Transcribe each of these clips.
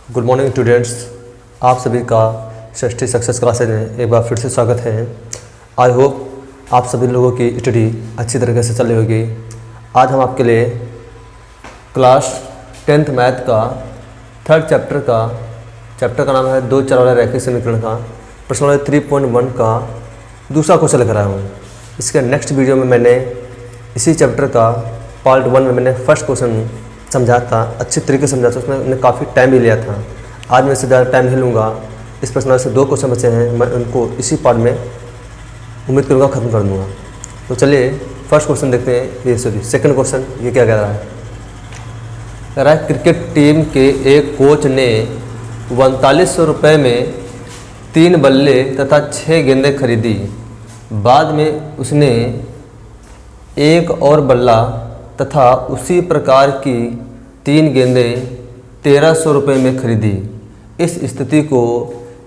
Good morning students, आप सभी का षष्ठी सक्सेस क्लासेज में एक बार फिर से स्वागत है। आई होप आप सभी लोगों की स्टडी अच्छी तरीके से चल रही होगी। आज हम आपके लिए क्लास 10th मैथ का थर्ड चैप्टर का नाम है दो चर वाले रैखिक समीकरण का प्रश्न नंबर 3.1 का दूसरा क्वेश्चन लेकर आया हूँ। इसके नेक्स्ट वीडियो में मैंने इसी चैप्टर का पार्ट 1 में मैंने फर्स्ट क्वेश्चन समझा था, अच्छी तरीके से समझा था, उसमें मैंने काफ़ी टाइम भी लिया था। आज मैं इससे ज़्यादा टाइम नहीं लूँगा। इस प्रश्न से 2 क्वेश्चन बचे हैं, मैं उनको इसी पार्ट में उम्मीद करूँगा ख़त्म कर दूँगा। तो चलिए फर्स्ट क्वेश्चन देखते हैं। ये सेकंड क्वेश्चन ये क्या कह रहा है। कह रहा है क्रिकेट टीम के एक कोच ने 4500 रुपये में 3 बल्ले तथा 6 गेंदें खरीदी। बाद में उसने एक और बल्ला तथा उसी प्रकार की 3 गेंदें 1300 रुपये में खरीदी। इस स्थिति को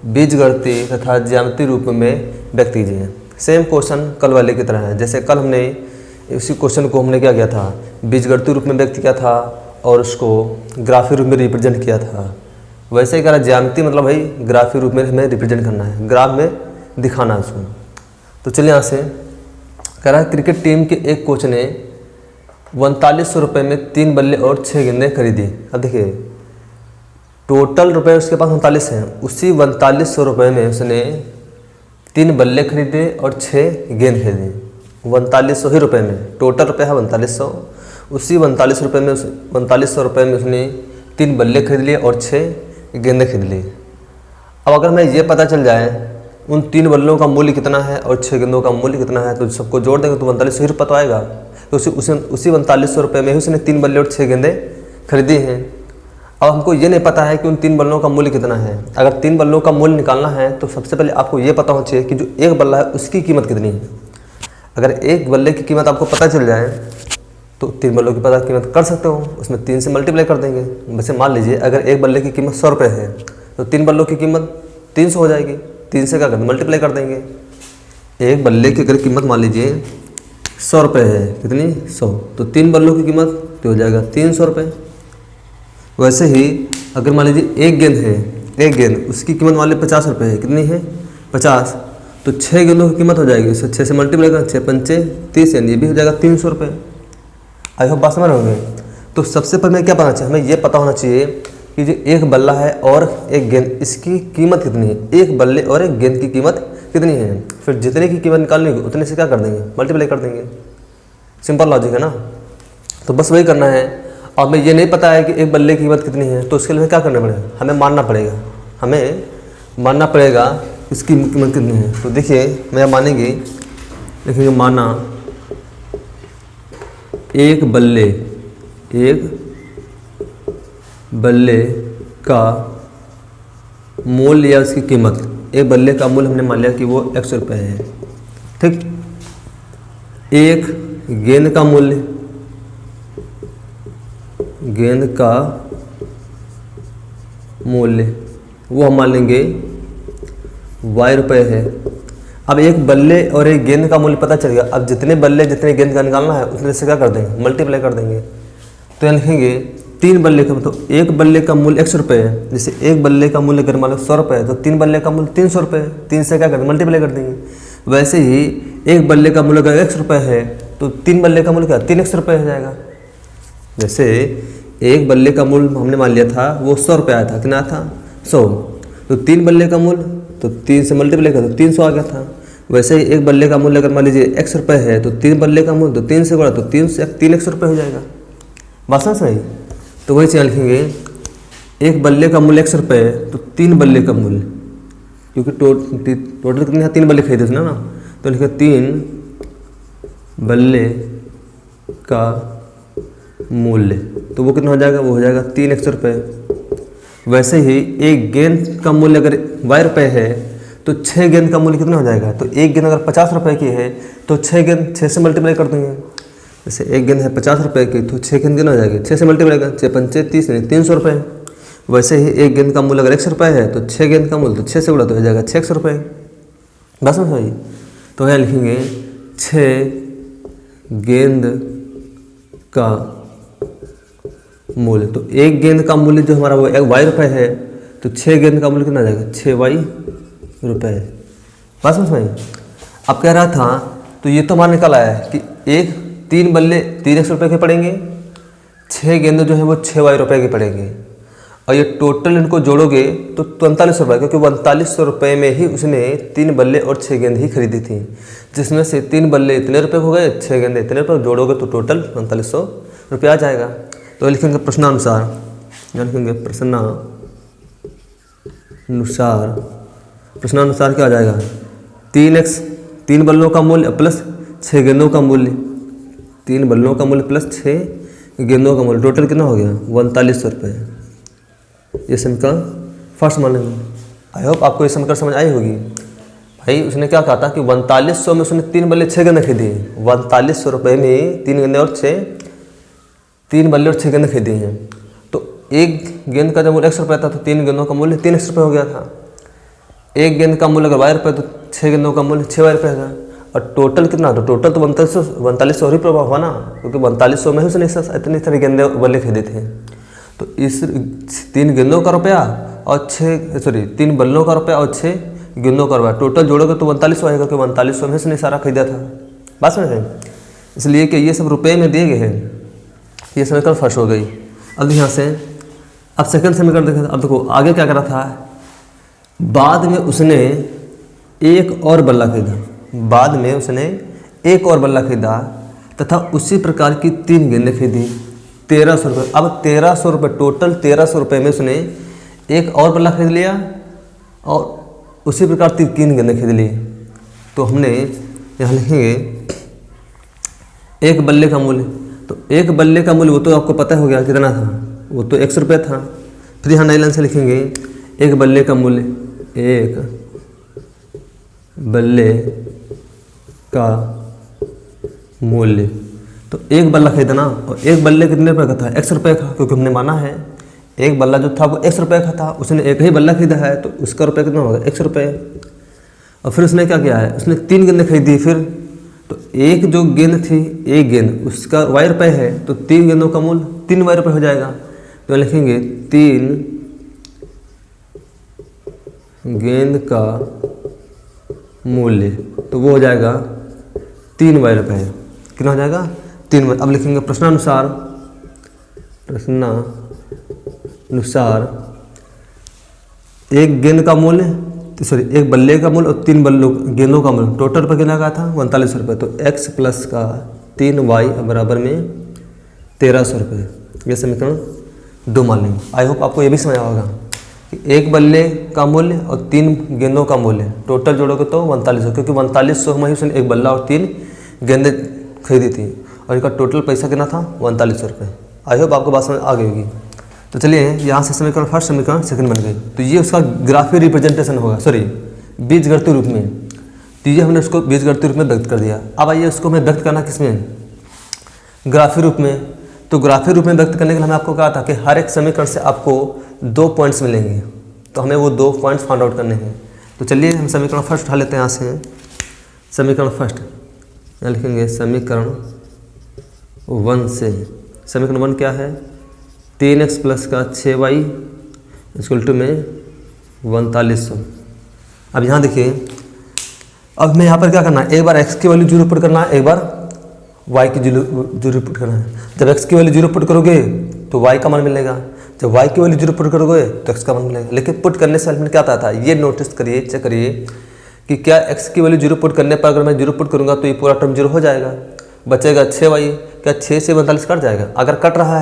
बीजगणितीय तथा ज्यामितीय रूप में व्यक्त कीजिए। सेम क्वेश्चन कल वाले की तरह है। जैसे कल हमने इसी क्वेश्चन को हमने क्या किया था, बीजगणितीय रूप में व्यक्त किया था और उसको ग्राफीय रूप में रिप्रेजेंट किया था। वैसे ही कह रहा ज्यामितीय मतलब भाई ग्राफीय रूप में हमें रिप्रेजेंट करना है, ग्राफ में दिखाना है उसको। तो चलिए यहाँ से कह रहा है क्रिकेट टीम के एक कोच ने 4500 रुपये में 3 बल्ले और 6 गेंदें खरीदी। अब देखिए टोटल रुपए उसके पास 39 हैं, उसी 4500 रुपये में उसने 3 बल्ले खरीदे और 6 गेंद खरीदी। 4500 ही रुपये में, टोटल रुपये है 4500, उसी 4500 रुपये में उसने 3 बल्ले खरीद लिए और 6 गेंदें खरीद ली। अब अगर मैं ये पता चल जाए उन 3 बल्लों का मूल्य कितना है और 6 गेंदों का मूल्य कितना है, तो सबको जोड़ देंगे तो 4500 ही रुपये तो आएगा। तो उसी 4500 रुपये में ही उसने 3 बल्ले और 6 गेंदें खरीदी हैं। अब हमको ये नहीं पता है कि उन 3 बल्लों का मूल्य कितना है। अगर 3 बल्लों का मूल्य निकालना है तो सबसे पहले आपको ये पता होना चाहिए कि जो एक बल्ला है उसकी कीमत कितनी है। अगर एक बल्ले की कीमत आपको पता चल जाए तो 3 बल्लों की पता कीमत कर सकते हो, उसमें 3 से मल्टीप्लाई कर देंगे। वैसे मान लीजिए अगर एक बल्ले की कीमत 100 रुपये है तो 3 बल्लों की कीमत 300 हो जाएगी। 3 से क्या करें, मल्टीप्लाई कर देंगे। एक बल्ले की अगर कीमत मान लीजिए 100 रुपये है, कितनी 100, तो 3 बल्लों की कीमत तो हो जाएगा 300 रुपये। वैसे ही अगर मान लीजिए एक गेंद है, एक गेंद उसकी कीमत मान लीजिए 50 रुपये है, कितनी है 50, तो 6 गेंदों की कीमत हो जाएगी, उससे 6 से मल्टीप्लाई करें, 6 पंचे 30, यानी ये भी हो जाएगा 300 रुपये। आई होप बात समझ रहे होंगे। तो सबसे पहले क्या पता चाहिए, हमें ये पता होना चाहिए कि जो एक बल्ला है और एक गेंद, इसकी कीमत कितनी है। एक बल्ले और एक गेंद की कीमत कितनी है, फिर जितने की कीमत निकालनी होगी उतने से क्या कर देंगे, मल्टीप्लाई कर देंगे। सिंपल लॉजिक है ना। तो बस वही करना है। और हमें ये नहीं पता है कि एक बल्ले की कीमत कितनी है, तो उसके लिए क्या करना पड़ेगा, हमें मानना पड़ेगा इसकी कीमत कितनी है। तो देखिए मैं मानेंगे, देखेंगे माना एक बल्ले का मूल्य या उसकी कीमत, एक बल्ले का मूल्य हमने मान लिया कि वो 100 रुपये है, ठीक। एक गेंद का मूल्य, वो हम मान लेंगे y रुपये है। अब एक बल्ले और एक गेंद का मूल्य पता चल गया। अब जितने बल्ले जितने गेंद का निकालना है उतने से क्या कर देंगे, मल्टीप्लाई कर देंगे। तो यहाँ लिखेंगे 3 बल्ले का, तो एक बल्ले का मूल्य 100 रुपये है। जैसे एक बल्ले का मूल्य अगर मान लो 100 रुपये है तो 3 बल्ले का मूल्य 300 रुपये है। 3 से क्या कर देंगे, मल्टीप्लाई कर देंगे। वैसे ही एक बल्ले का मूल्य अगर 100 रुपये है तो 3 बल्ले का मूल्य क्या 300 रुपये हो जाएगा। जैसे एक बल्ले का मूल्य हमने मान लिया था वो 100 रुपये आया था, कितना था 100, तो 3 बल्ले का मूल्य तो 3 से मल्टीप्लाई कर तो 300 आ गया था। वैसे ही एक बल्ले का मूल्य अगर मान लीजिए 100 रुपये है तो 3 बल्ले का मूल्य तो 3 से गुणा तो 300 रुपये हो जाएगा। बात समझ में आई। तो वही चीज़ लिखेंगे, एक बल्ले का मूल्य 100 रुपये है तो 3 बल्ले का मूल्य, क्योंकि टोटल कितने हैं, 3 बल्ले खरीदे थे ना, तो लिखे 3 बल्ले का मूल्य, तो वो कितना हो जाएगा, वो हो जाएगा 3 100 रुपये। वैसे ही एक गेंद का मूल्य अगर y रुपये है तो 6 गेंद का मूल्य कितना हो जाएगा, तो एक गेंद अगर 50 रुपये की है तो 6 गेंद 6 से मल्टीप्लाई कर देंगे। जैसे एक गेंद है 50 रुपये की तो 6 गेंद कितना हो जाएगी, 6 से मल्टीप्लाई कर, 6 पंचे 30, यानी 300 रुपये। वैसे ही एक गेंद का मूल्य अगर 100 रुपये है तो 6 गेंद का मूल्य तो 6 से गुणा तो हो जाएगा 600 रुपये। बस समझ आई। तो यहाँ लिखेंगे 6 गेंद का मूल्य, तो एक गेंद का मूल्य जो हमारा वो y रुपये है तो 6 गेंद का मूल्य कितना आ जाएगा 6y रुपये। बात समझ में? अब कह रहा था तो ये तो हमारा निकल आया है कि 3 बल्ले 3x रुपये के पड़ेंगे, 6 गेंद जो है वो 6y रुपये के पड़ेंगे, और ये टोटल इनको जोड़ोगे तो 4500 रुपये, क्योंकि 4500 रुपये में ही उसने 3 बल्ले और 6 गेंद ही खरीदी थी, जिसमें से 3 बल्ले इतने रुपये हो गए, 6 गेंदे इतने रुपये, जोड़ोगे तो टोटल 4500 रुपये आ जाएगा। तो लिखेंगे प्रश्नानुसार, लिखेंगे प्रश्नानुसार क्या आ जाएगा 3x 3 बल्लों का मूल्य प्लस 6 गेंदों का मूल्य, 3 बल्लों का मूल्य प्लस 6 गेंदों का मूल्य, टोटल कितना हो गया 4200 रुपये। ये समीकरण फर्स्ट मान लेंगे। आई होप आपको ये समीकरण समझ आई होगी। भाई उसने क्या कहा था कि 4200 में उसने 3 बल्ले 6 गेंदे खरीदी, 4200 रुपये में 3 गेंदे और 3 बल्ले और 6 गेंदे खरीदी हैं। तो एक गेंद का जब मूल्य x रुपये था तो 3 गेंदों का मूल्य 3x रुपये हो गया था। एक गेंद का मूल्य अगर y रुपये तो 6 गेंदों का मूल्य 6y रुपये था। और टोटल कितना, तो टोटल तो 4200 ही प्रभाव हुआ ना, क्योंकि 4200 में ही उसने इतनी सारी गेंदे बल्ले खरीदे थे। तो इस 3 गेंदों का रुपया और 3 बल्लों का रुपया और 6 गेंदों का रुपया, टोटल जोड़ोगे तो 4200 आएगा, क्योंकि 4200 में इसने सारा खरीदा था। बात समझ में? इसलिए कि ये सब रुपये में दिए गए हैं। ये समीकरण फर्स्ट हो गई। अब यहाँ से अब सेकंड समीकरण देखें। अब देखो आगे क्या करा था, बाद में उसने एक और बल्ला खरीदा, बाद में उसने एक और बल्ला खरीदा तथा उसी प्रकार की 3 गेंदें खरीदी 1300 रुपये। अब 1300 रुपये, टोटल 1300 रुपये में उसने एक और बल्ला खरीद लिया और उसी प्रकार 3 गेंदें खरीद ली। तो हमने यहाँ लिखेंगे एक बल्ले का मूल्य, तो एक बल्ले का मूल्य वो तो आपको पता हो गया कितना था, वो तो 100 रुपये था। फिर यहाँ नई लाइन से लिखेंगे एक बल्ले का मूल्य, एक बल्ले का मूल्य, तो एक बल्ला खरीदना, और एक बल्ले कितने रुपये का था 100 रुपये का, क्योंकि हमने माना है एक बल्ला जो था वो 100 रुपये का था, उसने एक ही बल्ला खरीदा है तो उसका रुपये कितना होगा 100 रुपये। और फिर उसने क्या किया है, उसने 3 गेंदें खरीदी। फिर तो एक जो गेंद थी, एक गेंद उसका y रुपये है, तो 3 गेंदों का मूल्य 3y रुपये हो जाएगा। तो लिखेंगे 3 गेंद का मूल्य, तो वो हो जाएगा 3y रुपये। कितना हो जाएगा 3y। अब लिखेंगे प्रश्नानुसार, एक गेंद का मूल्य, एक बल्ले का मूल्य और 3 बल्लों गेंदों का मूल्य, टोटल पर कितना का था 4200 रुपये। तो x प्लस का 3y बराबर में 1300 रुपये। ये समीकरण 2 मान लेंगे। आई होप आपको ये भी समझ होगा कि एक बल्ले का मूल्य और 3 गेंदों का मूल्य, टोटल जोड़ोगे तो 4200, क्योंकि 4200 में ही उसने एक बल्ला और 3 गेंदें खरीदी थी और इसका टोटल पैसा कितना था 4200 रुपये। आई होप आपको बात समझ आ गई होगी। तो चलिए यहाँ से समीकरण फर्स्ट, समीकरण सेकंड बन गई। तो ये उसका ग्राफिक रिप्रेजेंटेशन होगा, बीजगणितीय रूप में। तो ये हमने उसको बीजगणितीय रूप में व्यक्त कर दिया। अब आइए उसको हमें व्यक्त करना किसमें, ग्राफिक रूप में। तो ग्राफिक रूप में व्यक्त करने के लिए हमने आपको कहा था कि हर एक समीकरण से आपको 2 पॉइंट्स मिलेंगे, तो हमें वो 2 पॉइंट्स फाइंड आउट करने हैं। तो चलिए हम समीकरण फर्स्ट उठा लेते हैं यहाँ से। समीकरण फर्स्ट यहाँ लिखेंगे समीकरण 1 से। समीकरण 1 क्या है, 3x प्लस का 6y इक्वल टू में 4200। अब यहाँ देखिए, अब मैं यहाँ पर क्या करना है, एक बार x की वैल्यू 0 पुट करना है, एक बार y की 0 पुट करना है। जब x की वैल्यू 0 पुट करोगे तो y का मान मिलेगा, जब y की वैल्यू 0 पुट करोगे तो x का मान मिलेगा। लेकिन पुट करने से मैंने क्या आता था, ये नोटिस करिए, चेक करिए कि क्या x की वैल्यू 0 पुट करने पर अगर मैं 0 पुट करूँगा तो ये पूरा टर्म 0 हो जाएगा, बचेगा 6y। क्या 6 से 42 कट जाएगा? अगर कट रहा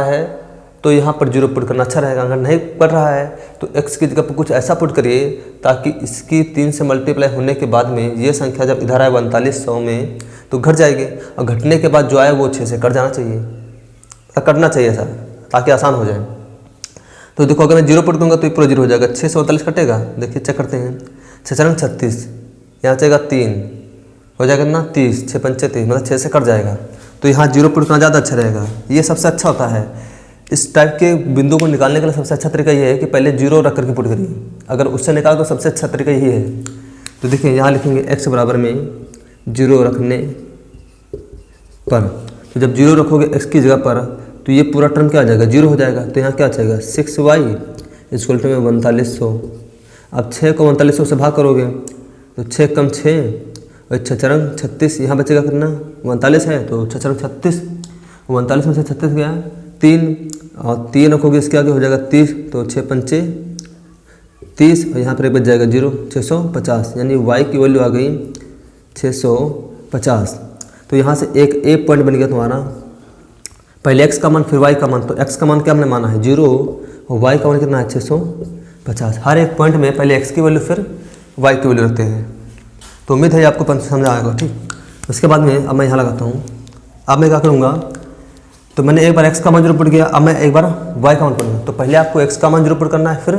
है तो यहाँ पर 0 पुट करना अच्छा रहेगा। अगर नहीं कट रहा है तो x की जगह पर कुछ ऐसा पुट करिए ताकि इसकी 3 से मल्टीप्लाई होने के बाद में ये संख्या जब इधर आए 4200 में तो घट जाएगी, और घटने के बाद जो आए वो 6 से कट जाना चाहिए, कटना चाहिए ऐसा, ताकि आसान हो जाए। तो देखो अगर मैं 0 पुट करूँगा तो ये पूरा 0 हो जाएगा, 6 से 42 कटेगा। देखिए चेक करते हैं, 6 4 36, यहाँ जाएगा 3 हो जाएगा ना 30, 6 5 30, मतलब 6 से कट जाएगा। तो यहाँ 0 पुट करना ज़्यादा अच्छा रहेगा, ये सबसे अच्छा होता है। इस टाइप के बिंदु को निकालने का सबसे अच्छा तरीका ये है कि पहले 0 रख करके पुट करिए, अगर उससे निकाल तो सबसे अच्छा तरीका यही है। तो देखिए यहाँ लिखेंगे x बराबर में 0 रखने पर, तो जब 0 रखोगे x की जगह पर तो ये पूरा टर्म क्या आ जाएगा, 0 हो जाएगा। तो यहाँ क्या आ जाएगा 6y इक्वल टू में 4200। अब 6 को 4200 से भाग करोगे तो 6 कम 6 और 6 चरंग 36, यहाँ बचेगा कितना 42 है तो 6 चरंग 36, 42 में से 36 गया 3 और 3 रखोगे इसके आगे हो जाएगा 30, तो 6 पंचे 30 और यहाँ पर बच जाएगा 0, 650, यानी y की वैल्यू आ गई 650। तो यहाँ से एक ए पॉइंट बन गया तुम्हारा, पहले x का मान फिर y का मान। तो x का मान क्या हमने माना है 0 और y का मान कितना है 650। हर एक पॉइंट में पहले x की वैल्यू फिर y की वैल्यू रखते हैं। तो उम्मीद है आपको समझ आएगा, ठीक। उसके बाद में अब मैं यहाँ लगाता हूँ। अब मैं क्या करूँगा, तो मैंने एक बार x का मान 0 पुट किया, अब मैं एक बार y का मान पुट करूँगा। तो पहले आपको x का मान 0 पुट करना है, फिर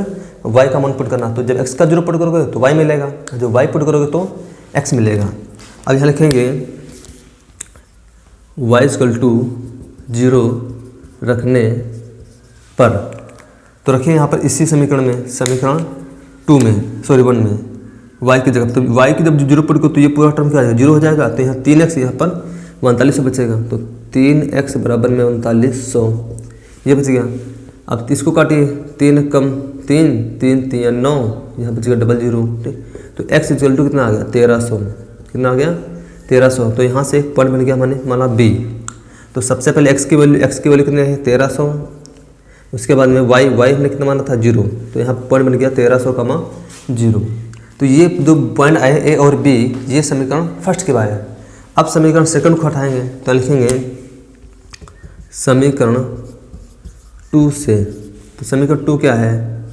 y का मान पुट करना है। तो जब x का 0 पुट करोगे तो y मिलेगा, जब y पुट करोगे तो x मिलेगा। अब यहाँ लिखेंगे y इक्वल टू 0 रखने पर, तो रखिए यहाँ पर इसी समीकरण में, समीकरण 2 में, सॉरी 1 में y की जगह। तो y की जब 0 पुट करो तो ये पूरा टर्म क्या आ जाएगा 0 हो जाएगा। तो यहाँ 3x यहाँ पर 4200 बचेगा, तो 3x बराबर में 3900 ये बच गया। अब इसको काटिए, 3 कम 3, 3 3 9, यहाँ बचेगा 00, ठीक। तो x इक्वल टू कितना आ गया 1300, कितना आ गया 1300। तो यहाँ से एक पॉइंट बन गया मैंने माना b। तो सबसे पहले x की वैल्यू कितनी है 1300, उसके बाद में y हमने कितना माना था 0, तो यहाँ पॉइंट बन गया 1300, 0। तो ये दो पॉइंट आए a और b, ये समीकरण फर्स्ट के बाद है। अब समीकरण सेकंड को हटाएंगे तो लिखेंगे समीकरण 2 से। तो समीकरण 2 क्या है,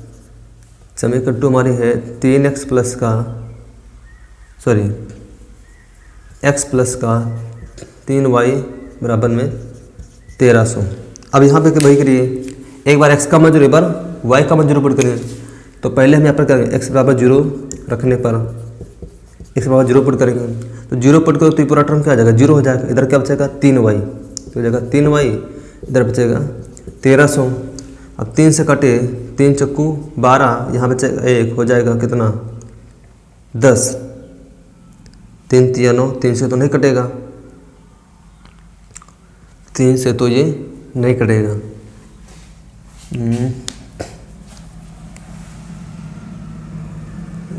समीकरण 2 हमारी है 3x प्लस का, सॉरी x प्लस का 3y बराबर में 1300। अब यहाँ पे वही करिए, एक बार x का मान 0, एक बार y का मान 0 पुट करिए। तो पहले हम यहाँ पर करेंगे x बराबर 0 रखने पर, x बराबर 0 पुट करेंगे। तो 0 पुट करो तो ये पूरा टर्म क्या आ जाएगा 0 हो जाएगा। इधर क्या बचेगा 3y, तो हो जाएगा 3y, इधर बचेगा 1300। अब 3 से कटे, 3 चक्कू 12, यहाँ बचेगा 1, हो जाएगा कितना 10, 3 3 9, 3 से तो नहीं कटेगा, 3 से तो ये नहीं कटेगा।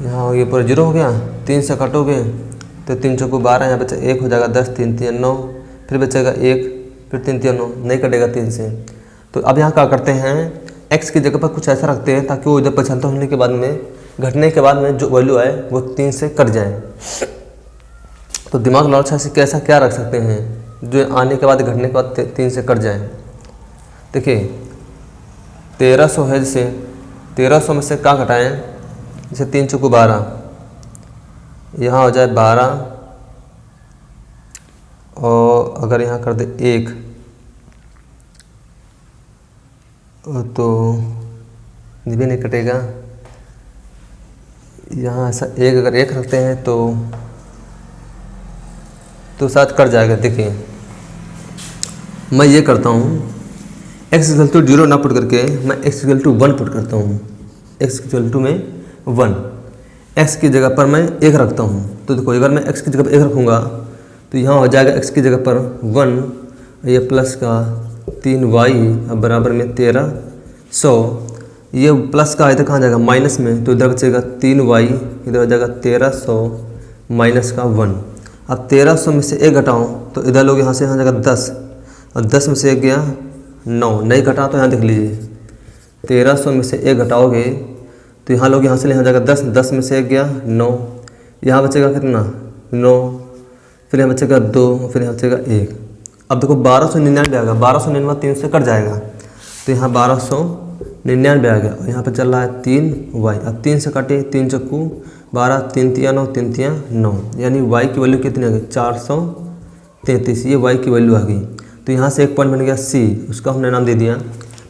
यहाँ ये पूरा 0 हो गया, 3 से कटोगे तो 3 चौको 12, यहाँ बचा 1, हो जाएगा 10, 3 3 9, फिर बचेगा 1, फिर 3 3 9, नहीं कटेगा 3 से। तो अब यहाँ क्या करते हैं, x की जगह पर कुछ ऐसा रखते हैं ताकि वो जब 75 होने के बाद में, घटने के बाद में जो वैल्यू आए वो 3 से कट जाए। तो दिमाग लॉजिक से कैसा क्या रख सकते हैं जो आने के बाद घटने के बाद 3 से कट जाए। देखिए 1300 है, जैसे 1300 में से क्या घटाएं, जैसे 3 चौको 12, यहाँ हो जाए 12, और अगर यहाँ कर दे 1 तो ये भी नहीं कटेगा। यहाँ ऐसा 1 अगर 1 रखते हैं तो साथ कट जाएगा। देखिए मैं ये करता हूँ, x इक्वल टू 0 ना पुट करके मैं x इक्वल टू 1 पुट करता हूँ। x इक्वल टू में 1, x की जगह पर मैं 1 रखता हूँ। तो देखो अगर मैं x की जगह पर 1 रखूँगा तो यहाँ हो जाएगा x की जगह पर 1, ये प्लस का 3y बराबर में 1300। ये प्लस का इधर कहाँ जाएगा माइनस में, तो इधर बचेगा 3y, इधर हो जाएगा 1300 माइनस का 1। अब 1300 में से 1 घटाऊँ तो इधर लोग यहाँ से यहाँ जाएगा 10, और 10 में से 1 गया 9, नहीं घटा तो यहाँ देख लीजिए 1300 में से 1 घटाओगे तो यहाँ लोग यहाँ से यहाँ जाएगा 10, 10 में से 1 गया 9, यहाँ बचेगा कितना 9, फिर यहाँ बचेगा 2, फिर यहाँ बचेगा 1। अब देखो 1299 आ गया, 1299 3 से कट जाएगा तो यहाँ 1299 आ गया, और यहाँ पर चल रहा है 3y। अब 3 से काटे, 3 चक्कू 12, 3 3 9, 3 3 9, यानी y की वैल्यू कितनी आ गई 433, ये y की वैल्यू आ गई। तो यहाँ से एक पॉइंट बन गया c, उसका हमने नाम दे दिया।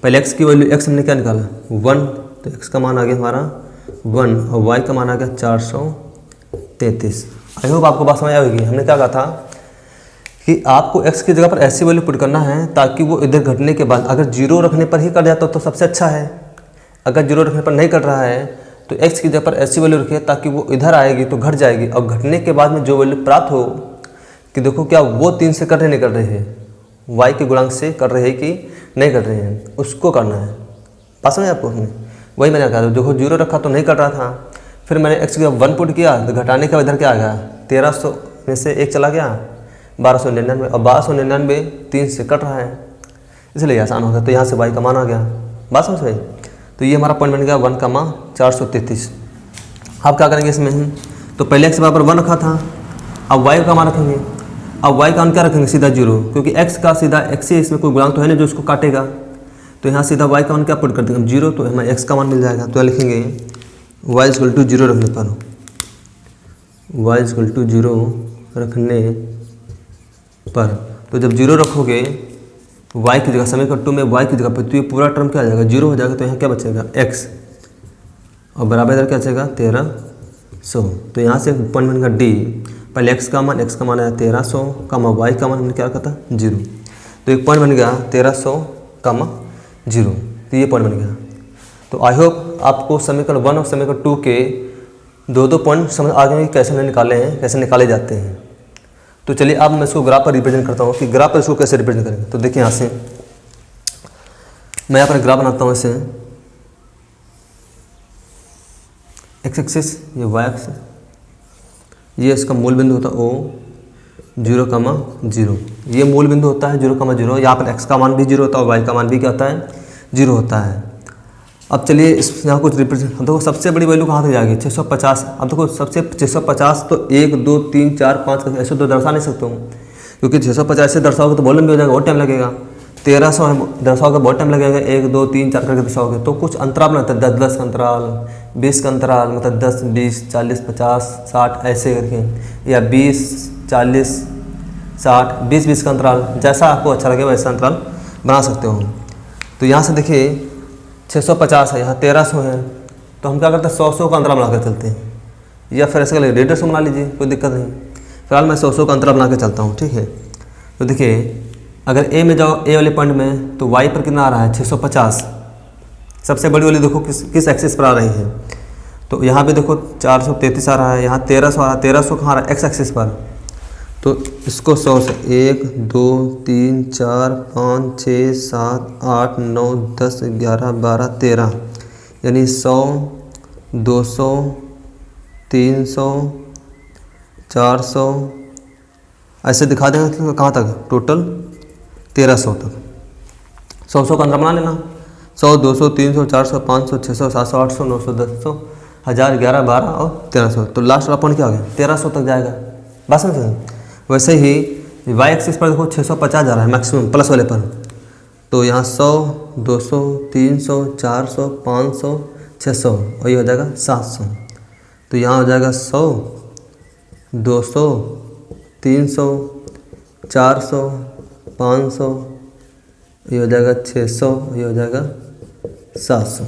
पहले x की वैल्यू, x हमने क्या निकाला 1, तो x का मान आ गया हमारा 1 और y का मान आ गया 433। आई होप आपको बात समझ आएगी। हमने क्या कहा था कि आपको x की जगह पर ऐसी वैल्यू पुट करना है ताकि वो इधर घटने के बाद अगर 0 रखने पर ही कट जाता तो सबसे अच्छा है, अगर 0 रखने पर नहीं कट रहा है तो x की जगह पर ऐसी वैल्यू रखिए ताकि वो इधर आएगी तो घट जाएगी, और घटने के बाद में जो वैल्यू प्राप्त हो कि देखो क्या वो 3 से कट रहे नहीं कट रहे हैं, y के गुणांक से कट रहे हैं कि नहीं कट रही हैं, उसको करना है। बात समझ आपको? वही मैंने कहा, देखो 0 रखा तो नहीं कट रहा था, फिर मैंने x की 1 पुट किया तो घटाने के बाद इधर क्या आ गया, 1300 में से 1 चला गया 1299, और 1299 3 से कट रहा है, इसलिए आसान हो गया। तो यहाँ से y का मान आ गया। बात समझ गई? तो ये हमारा पॉइंट बन गया 1,433। अब क्या करेंगे इसमें हम, तो पहले x बराबर 1 रखा था, अब y का मान रखेंगे। अब y का मान क्या रखेंगे, सीधा 0, क्योंकि x का सीधा x से इसमें कोई गुणांक तो है नहीं जो उसको काटेगा, तो यहाँ सीधा y का मान क्या पुट कर देंगे हम, 0, तो हमें x का मान मिल जाएगा। तो लिखेंगे y = 0 रखने पर, y = 0 रखने पर, तो जब 0 रखोगे y की जगह, समीकरण 2 में y की जगह पर, तो ये पूरा टर्म क्या आ जाएगा, 0 हो जाएगा। तो यहाँ क्या बचेगा, x, और बराबर इधर क्या बचेगा 1300। तो यहाँ से पॉइंट बनेगा D, पहले x का मान आया 1300, y का मान हमने क्या रखा था 0, तो एक पॉइंट बन गया 1300, 0। तो ये पॉइंट बन गया। तो आई होप आपको समीकरण 1 और समीकरण 2 के दो पॉइंट समझ आ गए कैसे हमने निकाले हैं, कैसे निकाले जाते हैं। तो चलिए अब मैं इसको ग्राफ पर रिप्रेजेंट करता हूँ कि ग्राफ पर इसको कैसे रिप्रेजेंट करेंगे। तो देखिए यहाँ से मैं यहाँ पर ग्राफ बनाता हूँ, इसे x एक्सिस, ये y एक्सिस, ये इसका मूल बिंदु होता है O 0,0, ये मूल बिंदु होता है 0,0। यहाँ पर x का मान भी 0 होता है और y का मान भी क्या होता है 0 होता है। अब चलिए इस यहाँ कुछ रिप्रेजेंट, देखो सबसे बड़ी वैल्यू कहाँ तक जाएगी 650। अब देखो सबसे 650 तो 1 2 3 4 5 ऐसे तो दर्शा नहीं सकता हूँ, क्योंकि 650 से दर्शाओगे तो वॉल्यूम भी हो जाएगा, बहुत टाइम लगेगा। 1300 दर्शाओगे बहुत टाइम लगेगा, 1 2 3 4 करके दर्शाओगे। तो कुछ अंतराल बनाते हैं, 10 का अंतराल, 20 का अंतराल, मतलब 10 20 40 50 60 ऐसे करके, या 20 40 60 20 20 का अंतराल, जैसा आपको अच्छा लगे वैसा अंतराल बना सकते हो। तो यहाँ से देखिए 650 है, यहाँ 1300 है, तो हम क्या करते हैं 100 का अंतराल बना कर चलते हैं, या फिर ऐसे कर लीजिए 150 बना लीजिए, कोई दिक्कत नहीं। फिलहाल मैं 100 का अंतराल बना के चलता हूँ, ठीक है। तो देखिए अगर ए में जाओ, ए वाले पॉइंट में, तो वाई पर कितना आ रहा है 650। सबसे बड़ी वाली देखो किस एक्सिस पर आ रही है, तो यहाँ पे देखो 433 आ रहा है, यहाँ 1300 आ रहा है। 1300 कहाँ आ रहा है, एक्स एक्सिस पर। तो इसको 100 से 1 2 3 4 5 6 7 8 9 10 11 12 13, यानी 100 200 300 400 ऐसे दिखा देंगे कहाँ तक, टोटल 1300 तक। 100 का अंदर बना लेना, 100 200 300 400 500 600 700 800 900 1000 1000 11 12 और 1300, तो लास्ट वाला पॉइंट क्या हो गया 1300 तक जाएगा। बस समझे। वैसे ही वाई एक्सिस पर देखो 650 जा रहा है मैक्सिमम प्लस वाले पर, तो यहाँ 100 200 300 400 500 600 और ये हो जाएगा 700। तो यहाँ हो जाएगा 100 200 300 400 500, ये हो जाएगा 600, ये हो जाएगा 700।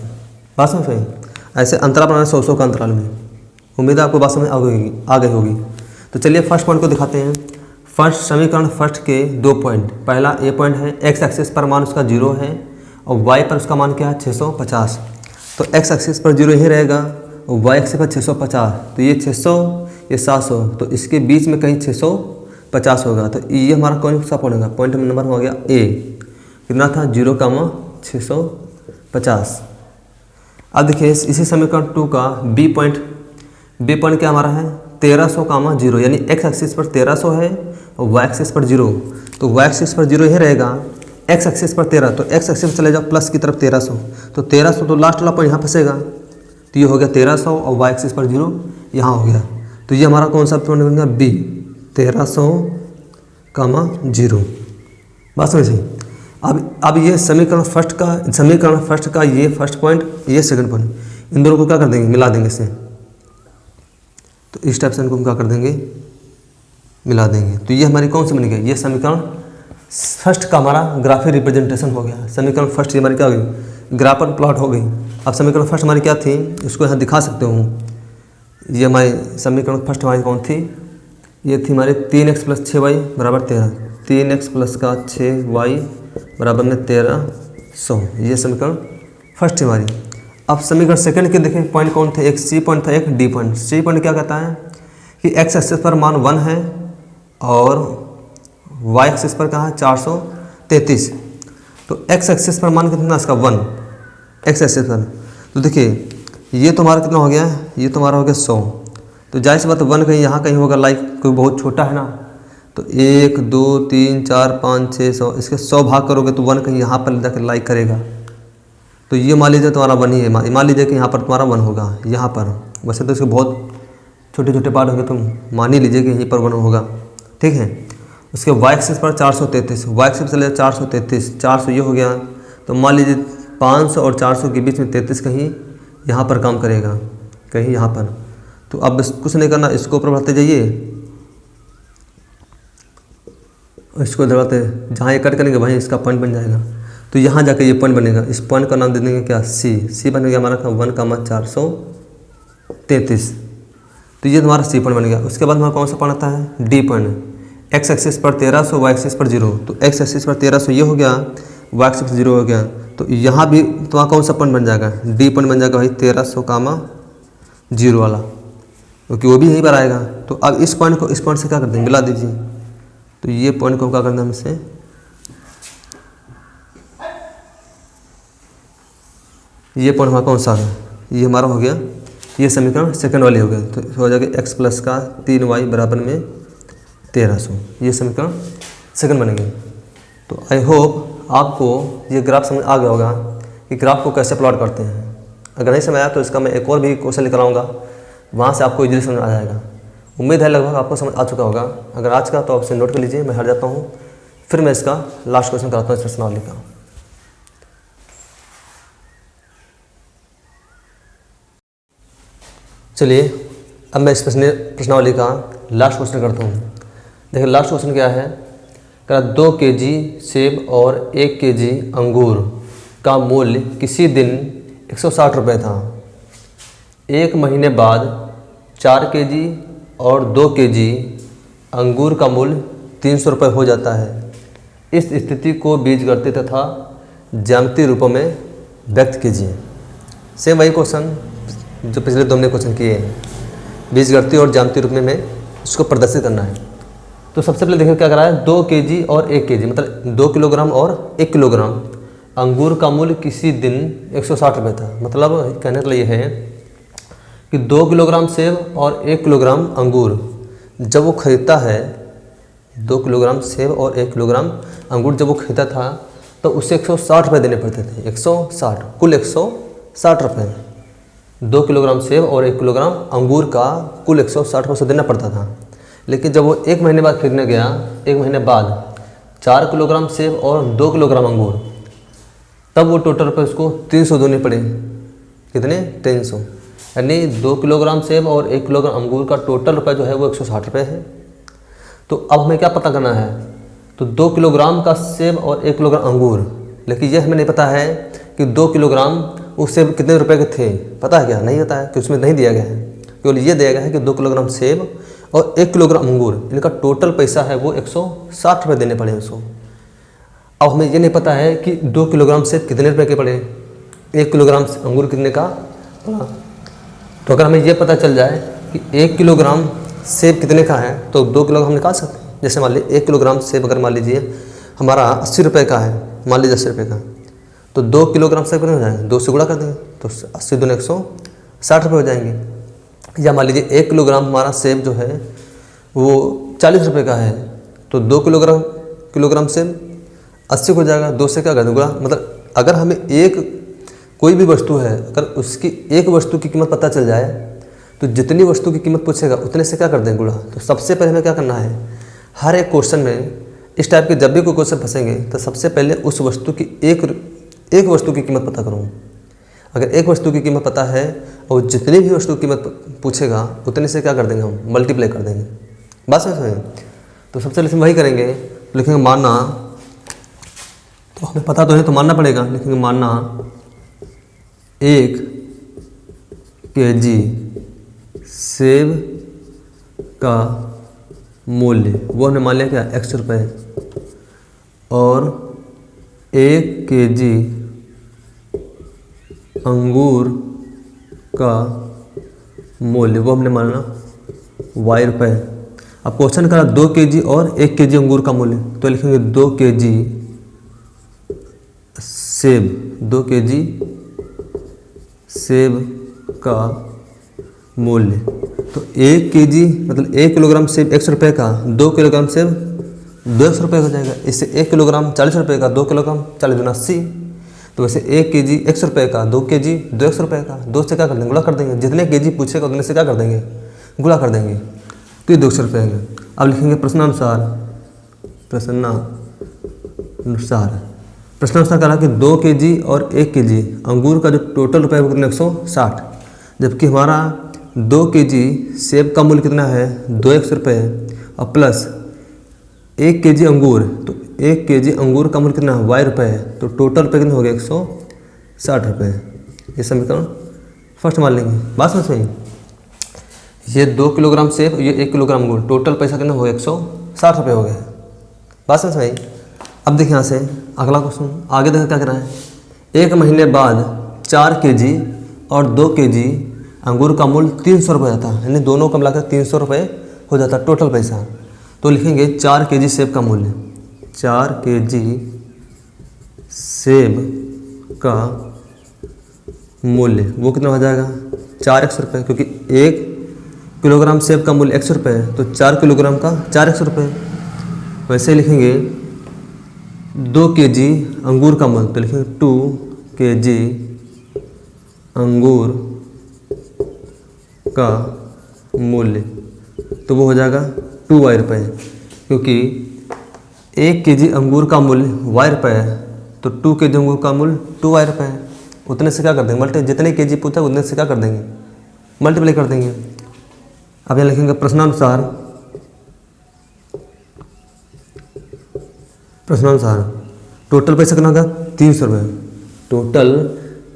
बात समझ में। ऐसे अंतराल बनाना 100 का अंतराल में। उम्मीद है आपको बात समझ आ गई होगी। तो चलिए फर्स्ट पॉइंट को दिखाते हैं। फर्स्ट समीकरण फर्स्ट के 2 पॉइंट, पहला ए पॉइंट है, एक्स एक्सिस पर मान उसका 0 है और वाई पर उसका मान क्या है 650। तो एक्स एक्सिस पर 0 ही रहेगा और वाई एक्सिस पर 650, तो ये 600 ये 700, तो इसके बीच में कहीं 650 होगा। तो ये हमारा कौन सा पॉइंट होगा, पॉइंट नंबर हो गया ए, कितना था 0,650। अब देखिए इसी समीकरण 2 का बी पॉइंट क्या हमारा है 1300,0, यानी एक्स एक्सिस पर 1300 है और वाई एक्सिस पर 0, तो वाई एक्सिस पर 0 ही रहेगा, एक्स एक्सिस पर 13, तो एक्स एक्सिस पर चले जाओ प्लस की तरफ 1300, तो 1300 तो लास्ट वाला पॉइंट यहाँ फंसेगा, तो ये हो गया 1300 और वाई एक्सिस पर 0 यहाँ हो गया। तो ये हमारा कौन सा पॉइंट बन गया बी 1300,0। बात समझिए। अब ये समीकरण फर्स्ट का ये फर्स्ट पॉइंट, ये सेकंड पॉइंट, इन दोनों को क्या कर देंगे, मिला देंगे इससे। तो इस टाइप से इनको हम क्या कर देंगे, मिला देंगे। तो ये हमारी कौन सी बनी गई, ये समीकरण फर्स्ट का हमारा ग्राफिक रिप्रेजेंटेशन हो गया। समीकरण फर्स्ट ये हमारी क्या हो गई, ग्राफर प्लॉट हो गई। अब समीकरण फर्स्ट हमारी क्या थी, इसको यहाँ दिखा सकते हूँ। ये हमारी समीकरण फर्स्ट हमारी कौन थी, ये थी हमारी 3x + 6y = 13, 3x + का 6y बराबर में 1300, ये समीकरण फर्स्ट थी हमारी। अब समीकरण सेकंड के देखें पॉइंट कौन थे, एक सी पॉइंट था, एक डी पॉइंट। सी पॉइंट क्या कहता है कि एक्स एक्सिस पर मान 1 है और वाई एक्सिस पर कहाँ है 433। तो एक्स एक्सिस पर मान कितना इसका 1 एक्स एक्सिस पर। तो देखिए ये तो हमारा कितना हो गया, ये तो हमारा हो गया 100। तो जाहिर सी बात 1 कहीं यहाँ कहीं होगा लाइक, क्योंकि बहुत छोटा है ना। तो 1 2 3 4 5 6 100, इसके 100 भाग करोगे तो 1 कहीं यहाँ पर जाकर लाइक करेगा। तो ये मान लीजिए तुम्हारा 1 ही है, मान लीजिए कि यहाँ पर तुम्हारा 1 होगा यहाँ पर। वैसे तो इसके बहुत छोटे छोटे पार्ट होंगे, तुम मान ही लीजिए कि यहीं पर 1 होगा, ठीक है। उसके वाई एक्सिस पर 433, वाई एक्सिस चले 433, 400 ये हो गया। तो मान लीजिए 500 और 400 के बीच में 33 कहीं यहाँ पर काम करेगा, कहीं यहाँ पर। तो अब कुछ नहीं करना, इसको ऊपर बढ़ते जाइए, इसको दबाते जहाँ ये कट करेंगे वहीं इसका पॉइंट बन जाएगा। तो यहाँ जाकर ये पॉइंट बनेगा, इस पॉइंट का नाम दे देंगे क्या, सी बन गया हमारा 1,433। तो ये तुम्हारा सी पॉइंट बन गया। उसके बाद हमारा कौन सा पॉइंट आता है, डी पॉइंट। एक्स एक्सिस पर 1300, वाई एक्सिस पर 0। तो एक्स एक्सिस पर 1300 ये हो गया, वाई एक्सिस पर 0 हो गया। तो यहाँ भी तुम्हारा कौन सा पॉइंट बन जाएगा, डी पॉइंट बन जाएगा भाई 1300,0 वाला, क्योंकि वो भी यहीं पर आएगा। तो अब इस पॉइंट को इस पॉइंट से क्या कर देंगे, मिला दीजिए। तो ये पॉइंट को क्या करना है हमसे, ये पॉइंट हमारा कौन सा है, ये हमारा हो गया, ये समीकरण सेकंड वाली हो गया। तो हो जाएगा x प्लस का 3y बराबर में 1300, ये समीकरण सेकंड बनेंगे। तो आई होप आपको ये ग्राफ समझ आ गया होगा कि ग्राफ को कैसे प्लॉट करते हैं। अगर नहीं समझ आया तो इसका मैं एक और भी क्वेश्चन लेकर आऊँगा, वहाँ से आपको इजीली समझ आ जाएगा। उम्मीद है लगभग आपको समझ आ चुका होगा। अगर आज का तो आपसे नोट कर लीजिए, मैं हट जाता हूँ, फिर मैं इसका लास्ट क्वेश्चन कराता हूँ इस प्रश्नावली का। चलिए अब मैं इस प्रश्नावली का लास्ट क्वेश्चन करता हूँ। देखिए लास्ट क्वेश्चन क्या है, कह 2 kg सेब और 1 kg अंगूर का मूल्य किसी दिन 160 रुपये था। 1 महीने बाद 4 kg और 2 kg अंगूर का मूल्य 300 रुपये हो जाता है। इस स्थिति को बीजगणितीय तथा ज्यामितीय रूपों में व्यक्त कीजिए। सेम वही क्वेश्चन जो पिछले 2 हमने क्वेश्चन किए हैं, बीजगणितीय और ज्यामितीय रूप में इसको प्रदर्शित करना है। तो सबसे पहले देखिए क्या करा है, 2 kg और 1 kg मतलब 2 किलोग्राम और 1 किलोग्राम अंगूर का मूल्य किसी दिन 160 रुपये था। मतलब कहने का ये है कि 2 किलोग्राम सेब और 1 किलोग्राम अंगूर जब वो खरीदता है, 2 किलोग्राम सेब और 1 किलोग्राम अंगूर जब वो खरीदा था तो उसे 160 रुपये देने पड़ते थे। 160 कुल 160 रुपये, 2 किलोग्राम सेब और 1 किलोग्राम अंगूर का कुल 160 रुपये देना पड़ता था। लेकिन जब वो 1 महीने बाद खरीदने गया, 1 महीने बाद 4 किलोग्राम सेब और 2 किलोग्राम अंगूर, तब वो टोटल रुपये उसको 300 देने पड़े। कितने, 300। यानी 2 किलोग्राम सेब और 1 किलोग्राम अंगूर का टोटल रुपये जो है वो 160 रुपये है। तो अब हमें क्या पता करना है, तो 2 किलोग्राम का सेब और 1 किलोग्राम अंगूर, लेकिन ये हमें नहीं पता है कि 2 किलोग्राम वो सेब कितने रुपए के थे। पता है क्या, नहीं पता है, कि उसमें नहीं दिया गया है। केवल ये दिया गया है कि 2 किलोग्राम सेब और 1 किलोग्राम अंगूर, इनका टोटल पैसा है वो 160 रुपये देने पड़े उसको। अब हमें ये नहीं पता है कि 2 किलोग्राम सेब कितने रुपए के पड़े, 1 किलोग्राम अंगूर कितने का पड़ा। तो अगर हमें ये पता चल जाए कि 1 किलोग्राम सेब कितने का है तो 2 किलोग्राम निकाल सकते हैं। जैसे मान लीजिए 1 किलोग्राम सेब अगर मान लीजिए हमारा 80 रुपये का है, मान लीजिए 80 रुपये का, तो 2 किलोग्राम सेब कितने हो जाएंगे, 2 से गुणा कर देंगे तो 80 दूनी 160 रुपये हो जाएंगे। या मान लीजिए 1 किलोग्राम हमारा सेब जो है वो 40 रुपये का है, तो 2 किलोग्राम सेब 80 हो जाएगा, 2 से क्या कर देंगे गुणा। मतलब अगर हमें कोई भी वस्तु है, अगर उसकी एक वस्तु की कीमत पता चल जाए तो जितनी वस्तु की कीमत पूछेगा उतने से क्या कर देंगे गुणा। तो सबसे पहले हमें क्या करना है, हर एक क्वेश्चन में इस टाइप के जब भी कोई क्वेश्चन फंसेंगे तो सबसे पहले उस वस्तु की एक वस्तु की कीमत पता करूँ। अगर एक वस्तु की कीमत पता है और जितनी भी वस्तु की कीमत पूछेगा उतने से क्या कर देंगे, हम मल्टीप्लाई कर देंगे। बात समझ। तो सबसे पहले वही करेंगे, लिखेंगे मानना, तो हमें पता तो है तो मानना पड़ेगा, लिखेंगे मानना 1 kg सेब का मूल्य, वो हमने मान लिया क्या 100 रुपये, और 1 kg अंगूर का मूल्य वो हमने माना y रुपये। अब क्वेश्चन करा 2 kg और 1 kg अंगूर का मूल्य, तो लिखेंगे 2 kg सेब 2 kg सेब का मूल्य। तो 1 kg मतलब 1 किलोग्राम सेब 100 रुपये का, 2 किलोग्राम सेब 200 रुपये हो जाएगा। इससे 1 किलोग्राम 40 रुपये का, 2 किलोग्राम 40 दूना 80। तो वैसे 1 kg 100 रुपये का, 2 kg 200 रुपये का, 2 से क्या कर देंगे, गुणा कर देंगे। जितने kg पूछेगा उतने से क्या कर देंगे, गुणा कर देंगे। तो ये 200 रुपये है। अब लिखेंगे प्रश्नानुसार। प्रश्नानुसार कहा कि 2 kg और 1 kg अंगूर का जो टोटल रुपये है वो कितना 160, जबकि हमारा 2 kg सेब का मूल्य कितना है 200 रुपये और प्लस 1 kg अंगूर, तो 1 kg अंगूर का मूल्य कितना है y रुपये है। तो टोटल रुपये कितना हो गया 160 रुपये। ये समीकरण फर्स्ट मान लेंगे। बात समझ में? ये 2 किलोग्राम सेब, ये 1 किलोग्राम अंगूर, टोटल पैसा कितना हो गया 160 रुपये हो गया। बात समझ में? अब देखिए यहाँ से अगला क्वेश्चन आगे देखा क्या करना है। 1 महीने बाद 4 kg और 2 kg अंगूर का मूल्य 300 रुपये जाता है, यानी दोनों का मिलाकर 300 रुपये हो जाता है टोटल पैसा। तो लिखेंगे 4 kg सेब का मूल्य, 4 kg सेब का मूल्य वो कितना हो जाएगा 400 रुपये, क्योंकि 1 किलोग्राम सेब का मूल्य 100 रुपये है, तो 4 किलोग्राम का 400 रुपये। वैसे लिखेंगे 2 kg अंगूर का मूल्य, तो लिखेंगे 2 kg अंगूर का मूल्य, तो वो हो जाएगा 2y रुपये, क्योंकि 1 kg अंगूर का मूल्य y रुपये है, तो 2 kg अंगूर का मूल्य 2y रुपये है। उतने से क्या कर देंगे मल्टी, जितने kg पूछा उतने से क्या कर देंगे मल्टीप्लाई कर देंगे। अब यहाँ लिखेंगे प्रश्नानुसार टोटल पैसा कितना होगा 300 रुपये। टोटल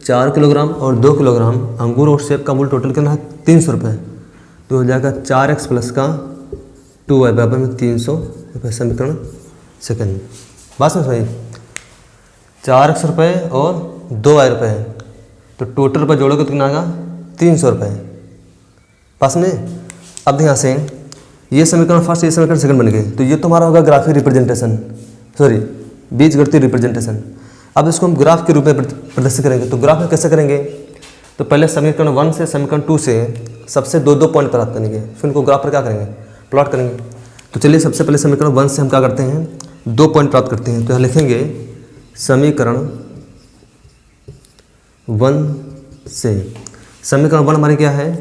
4 किलोग्राम और 2 किलोग्राम अंगूर और सेब का मूल्य टोटल कितना है 300 रुपये। तो हो जाएगा 4x प्लस का 2y बराबर में 300 रुपये। समीकरण सेकंड। बात समझ में? 4x रुपये और 2y रुपये, तो टोटल रुपये जोड़ोगे तो कितना आएगा 300 रुपये। पास में? अब यहाँ से ये समीकरण फर्स्ट, ये समीकरण सेकंड बन गए। तो ये तुम्हारा होगा ग्राफिक रिप्रेजेंटेशन, बीजगणितीय रिप्रेजेंटेशन। अब इसको हम ग्राफ के रूप में प्रदर्शित करेंगे। तो ग्राफ में कैसे करेंगे, तो पहले समीकरण 1 से समीकरण 2 से सबसे 2-2 पॉइंट प्राप्त करेंगे, फिर उनको ग्राफ पर क्या करेंगे प्लॉट करेंगे। तो चलिए सबसे पहले समीकरण 1 से हम क्या करते हैं 2 पॉइंट प्राप्त करते हैं। तो यहाँ लिखेंगे समीकरण 1 से, समीकरण 1 हमारे क्या है,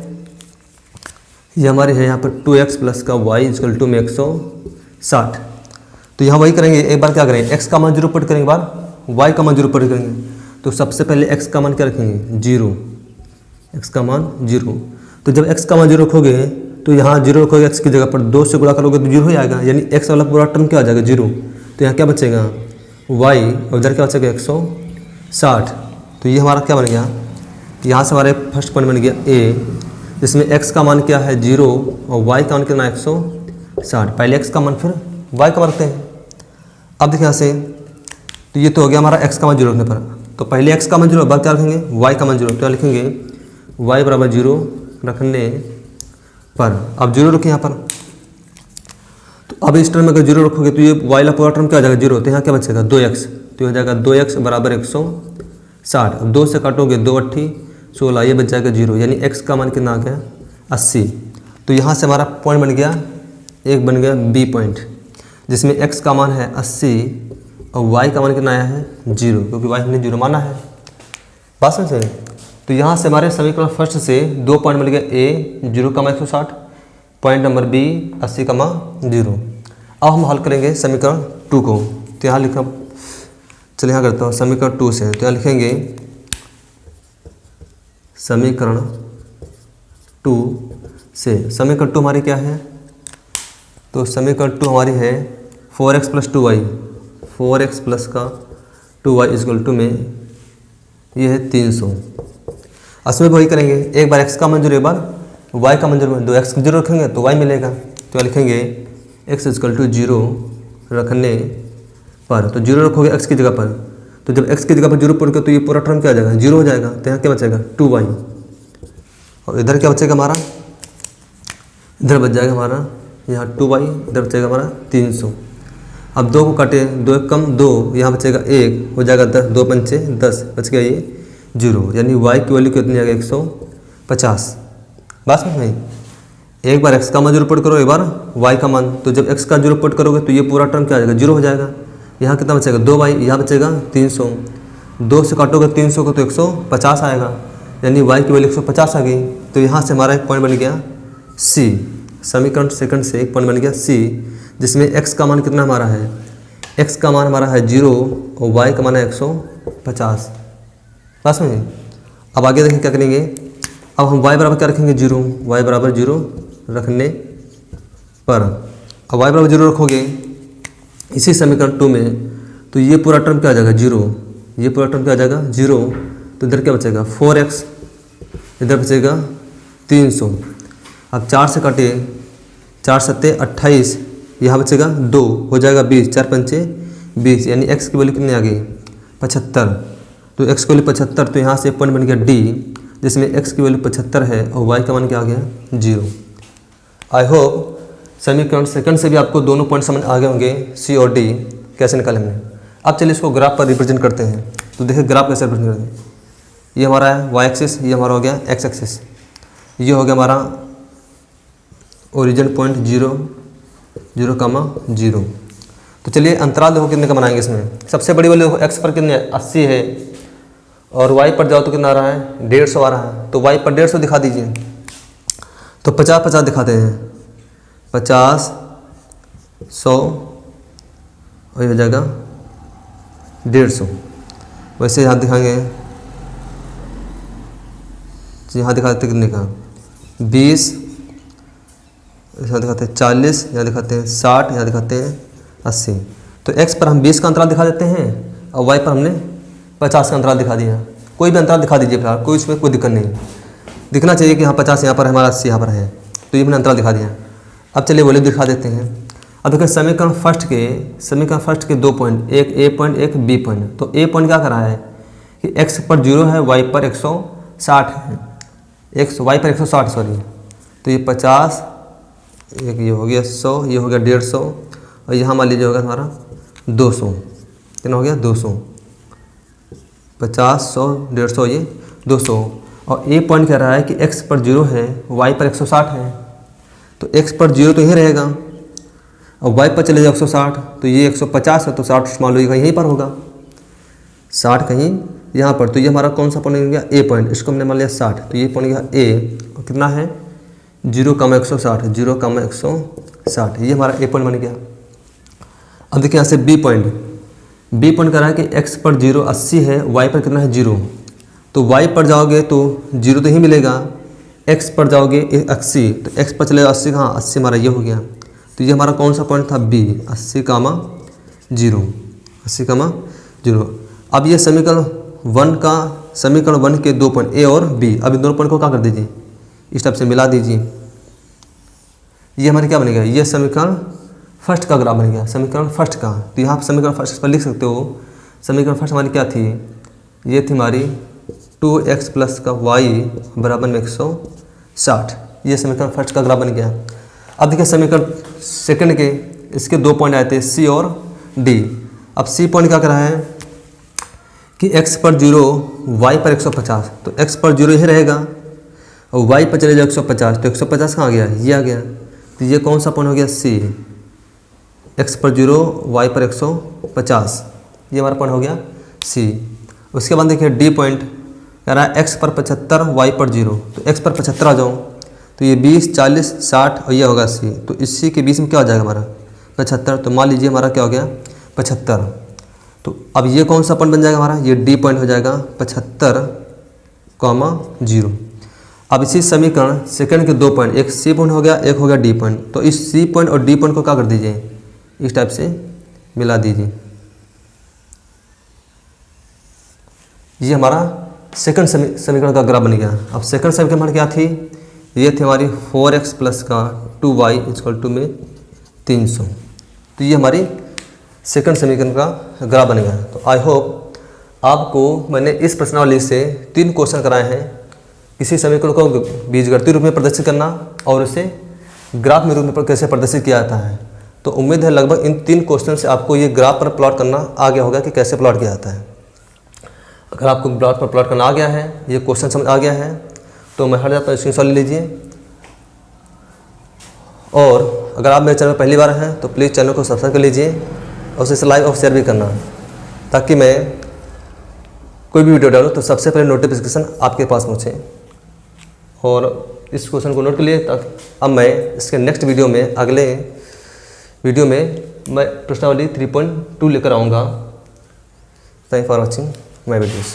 ये हमारे है यहाँ पर 2x प्लस का y इक्वल टू में 160। तो यहाँ वही करेंगे, एक बार क्या करेंगे x का मान 0 पुट करेंगे, एक बार y का मान 0 पुट करेंगे। तो सबसे पहले x का मान क्या रखेंगे 0, x का मान 0। तो जब x का मान 0 रखोगे तो यहाँ 0 रखोगे x की जगह पर, 2 से गुणा करोगे तो 0 हो जाएगा, यानी x वाला पूरा टर्म क्या आ जाएगा 0। तो यहाँ क्या बचेगा y और इधर क्या बचेगा 160। तो ये हमारा क्या बन गया, यहाँ से हमारे फर्स्ट पॉइंट बन गया a, जिसमें x का मान क्या है 0 और y का मान कितना 160। पहले x का मान फिर y का मान रखते हैं। अब देखिए यहाँ से, तो ये तो हो गया हमारा x का मान 0 रखने पर। तो पहले x का मान 0, बाद क्या रखेंगे y का मान 0। तो यहाँ लिखेंगे y बराबर 0 रखने पर, अब 0 रखें यहाँ पर। तो अब इस टर्म में अगर 0 रखोगे तो ये y वाला पूरा टर्म क्या हो जाएगा 0। तो यहाँ क्या बचेगा 2x, तो हो जाएगा 2x बराबर 160। अब 2 से काटोगे 2 8 16, ये बच जाएगा 0, यानी x का मान कितना आ गया 80। तो यहाँ से हमारा पॉइंट बन गया, एक बन गया b पॉइंट, जिसमें x का मान है 80 और y का मान कितना आया है 0, क्योंकि y हमने 0 माना है। बात समझ में? तो यहाँ से हमारे समीकरण फर्स्ट से 2 पॉइंट मिल गए, a 0 का मान 160, पॉइंट नंबर b 80 का मान 0। अब हम हल करेंगे समीकरण 2 को। तो यहाँ लिखा, चलिए यहाँ करता हूँ समीकरण 2 से। तो यहाँ लिखेंगे समीकरण 2 से, समीकरण 2 हमारी क्या है, तो समीकरण 2 हमारी है 4x plus 2y, 4x plus का 2y इक्वल टू में ये है 300। असमें वही करेंगे, एक बार x का मान 0, एक बार y का मान 0। 2x 0 रखेंगे तो y मिलेगा। तो लिखेंगे x इक्वल टू 0 रखने पर, तो 0 रखोगे x की जगह पर, तो जब x की जगह पर 0 पुट कर तो ये पूरा टर्म क्या आ जाएगा 0 हो जाएगा। तो यहाँ क्या बचेगा 2y, और इधर क्या बचेगा हमारा, इधर बच जाएगा हमारा यहाँ 2y, इधर बचेगा हमारा 300। अब 2 को काटे, 2 एक कम 2, यहाँ बचेगा 1, हो जाएगा 10, 2 पंचे 10, बच गया ये 0, यानी y की वैल्यू कितनी आ गई 150। बात समझ में? एक बार x का मान 0 पुट करो, एक बार y का मान, तो जब x का 0 पुट करोगे तो ये पूरा टर्म क्या आ जाएगा 0 हो जाएगा। यहाँ कितना बचेगा 2y, यहाँ बचेगा 300, 2 से काटोगे 300 को तो 150 आएगा, यानी y की वैल्यू 150 आ गई। तो यहाँ से हमारा एक पॉइंट बन गया C, समीकरण सेकंड से एक पॉइंट बन गया C, जिसमें x का मान कितना हमारा है, x का मान हमारा है 0 और y का मान है 150। बात समझिए? अब आगे देखें क्या करेंगे। अब हम y बराबर क्या रखेंगे 0, y बराबर 0 रखने पर, अब y बराबर 0 रखोगे इसी समीकरण 2 में, तो ये पूरा टर्म क्या आ जाएगा 0, ये पूरा टर्म क्या आ जाएगा 0, तो इधर क्या बचेगा 4x, इधर बचेगा 300। अब 4 से काटे, 4 सत्ते 28, यहाँ बचेगा 2, हो जाएगा 20, 4 पंचे 20, यानी x की वैल्यू कितनी आ गई 75। तो x की वैल्यू 75, तो यहाँ से पॉइंट बन गया D, जिसमें x की वैल्यू 75 है और y का मान क्या आ गया 0। आई होप समीकरण सेकंड से भी आपको दोनों पॉइंट समझ आ गए होंगे, C और D कैसे निकाले हमने। अब चलिए इसको ग्राफ पर रिप्रेजेंट करते हैं। तो देखिए ग्राफ कैसे रिप्रेजेंट करते हैं। ये हमारा है y एक्सिस, ये हमारा हो गया x एक्सिस, ये हो गया हमारा ओरिजिन पॉइंट 0, 0, 0। तो चलिए अंतराल देखो कितने का बनाएंगे इसमें। सबसे बड़ी वैल्यू देखो x पर कितने 80 है, और y पर जाओ तो कितना आ रहा है 150 आ रहा है, तो y पर 150 दिखा दीजिए। तो 50-50 दिखाते हैं, 50, 100 और ये हो जाएगा 150। वैसे यहाँ दिखाएंगे, यहाँ दिखा देते कितने का 20, यहाँ दिखाते हैं 40, यहाँ दिखाते हैं 60, यहाँ दिखाते हैं 80। तो x पर हम 20 का अंतराल दिखा देते हैं और y पर हमने 50 का अंतराल दिखा दिया। कोई भी अंतराल दिखा दीजिए फिलहाल, कोई इसमें कोई दिक्कत नहीं, दिखना चाहिए कि हाँ 50 यहाँ पर है हमारा, 80 यहाँ पर है, तो ये मैंने अंतराल दिखा दिया। अब चलिए वैल्यू दिखा देते हैं। अब देखिए समीकरण फर्स्ट के 2 पॉइंट, एक a पॉइंट एक b पॉइंट। तो a पॉइंट क्या कर रहा है कि x पर 0 है, y पर 160 है, y पर 160 सॉरी, तो ये 50, एक ये हो गया 100, ये हो गया 150, और यहाँ मान लीजिए होगा हमारा 200। कितना हो गया 200, 50, 100, 150, ये 200। और ए पॉइंट कह रहा है कि x पर 0 है, y पर 160 है, तो x पर 0 तो यहीं रहेगा, और y पर चले जाए 160, तो ये 150 है, तो 60 मान लो यहीं पर होगा, 60 कहीं यहाँ पर। तो ये हमारा कौन सा पॉइंट हो गया ए पॉइंट, इसको हमने मान लिया 60, तो ये पॉइंट गया ए, और कितना है 0,160, 0,160, ये हमारा ए पॉइंट बन गया। अब देखिए यहाँ से बी पॉइंट कर रहा है कि x पर 0 80 है, y पर कितना है 0, तो y पर जाओगे तो 0 तो ही मिलेगा, x पर जाओगे 80, तो x पर चलेगा 80, कहाँ 80 हमारा ये हो गया। तो ये हमारा कौन सा पॉइंट था b, 80,0, 80,0। अब ये समीकरण 1 के 2 पॉइंट a और b, अब इन दोनों पॉइंट को क्या कर दीजिए, इस टाइप से मिला दीजिए। ये हमारे क्या बनेगा, ये समीकरण फर्स्ट का ग्राफ बन गया, समीकरण फर्स्ट का। तो यहाँ समीकरण फर्स्ट पर लिख सकते हो, समीकरण फर्स्ट हमारी क्या थी, ये थी हमारी 2x प्लस का y बराबर में 160, ये समीकरण फर्स्ट का ग्राफ बन गया। अब देखिए समीकरण सेकंड के, इसके 2 पॉइंट आए थे c और d। अब c पॉइंट क्या कर रहा है कि x पर 0, y पर 150, तो x पर 0 ही रहेगा और y पर चले जाए 150, तो 150 कहाँ आ गया, ये आ गया। तो ये कौन सा पॉइंट हो गया c, x पर 0, y पर 150, ये हमारा पॉइंट हो गया c। उसके बाद देखिए d पॉइंट कह रहा है x पर 75, y पर 0, तो x पर 75 आ जाओ, तो ये 20, 40, 60 और ये होगा c, तो इसी के बीच में क्या हो जाएगा हमारा 75, तो मान लीजिए हमारा क्या हो गया 75। तो अब ये कौन सा पॉइंट बन जाएगा हमारा, ये d पॉइंट हो जाएगा 75,0। अब इसी समीकरण सेकंड के 2 पॉइंट, एक c पॉइंट हो गया, एक हो गया d पॉइंट, तो इस c पॉइंट और d पॉइंट को क्या कर दीजिए, इस टाइप से मिला दीजिए। ये हमारा सेकंड समीकरण का ग्राफ बन गया। अब सेकंड समीकरण क्या थी, ये थी हमारी 4x प्लस का 2y इक्वल में 300, तो ये हमारी सेकंड समीकरण का ग्राफ बन गया। तो आई होप आपको मैंने इस प्रश्नावली से 3 क्वेश्चन कराए हैं, किसी समीकरण को बीजगणितीय रूप में प्रदर्शित करना और उसे ग्राफ में रूप में कैसे प्रदर्शित किया जाता है। तो उम्मीद है लगभग इन 3 क्वेश्चन से आपको ये ग्राफ पर प्लॉट करना आ गया होगा कि कैसे प्लॉट किया जाता है। अगर आपको ग्राफ पर प्लॉट करना आ गया है, ये क्वेश्चन समझ आ गया है, तो मैं हट जाता हूँ, स्क्रीनशॉट ले लीजिए। और अगर आप मेरे चैनल पर पहली बार हैं तो प्लीज़ चैनल को सब्सक्राइब कर लीजिए और इसे लाइक और शेयर भी करना, ताकि मैं कोई भी वीडियो डालूँ तो सबसे पहले नोटिफिकेशन आपके पास पहुँचे। और इस क्वेश्चन को नोट कर लिए। अब मैं इसके नेक्स्ट वीडियो में, अगले वीडियो में मैं प्रश्नावली 3.2 लेकर आऊँगा। Thank for watching my videos.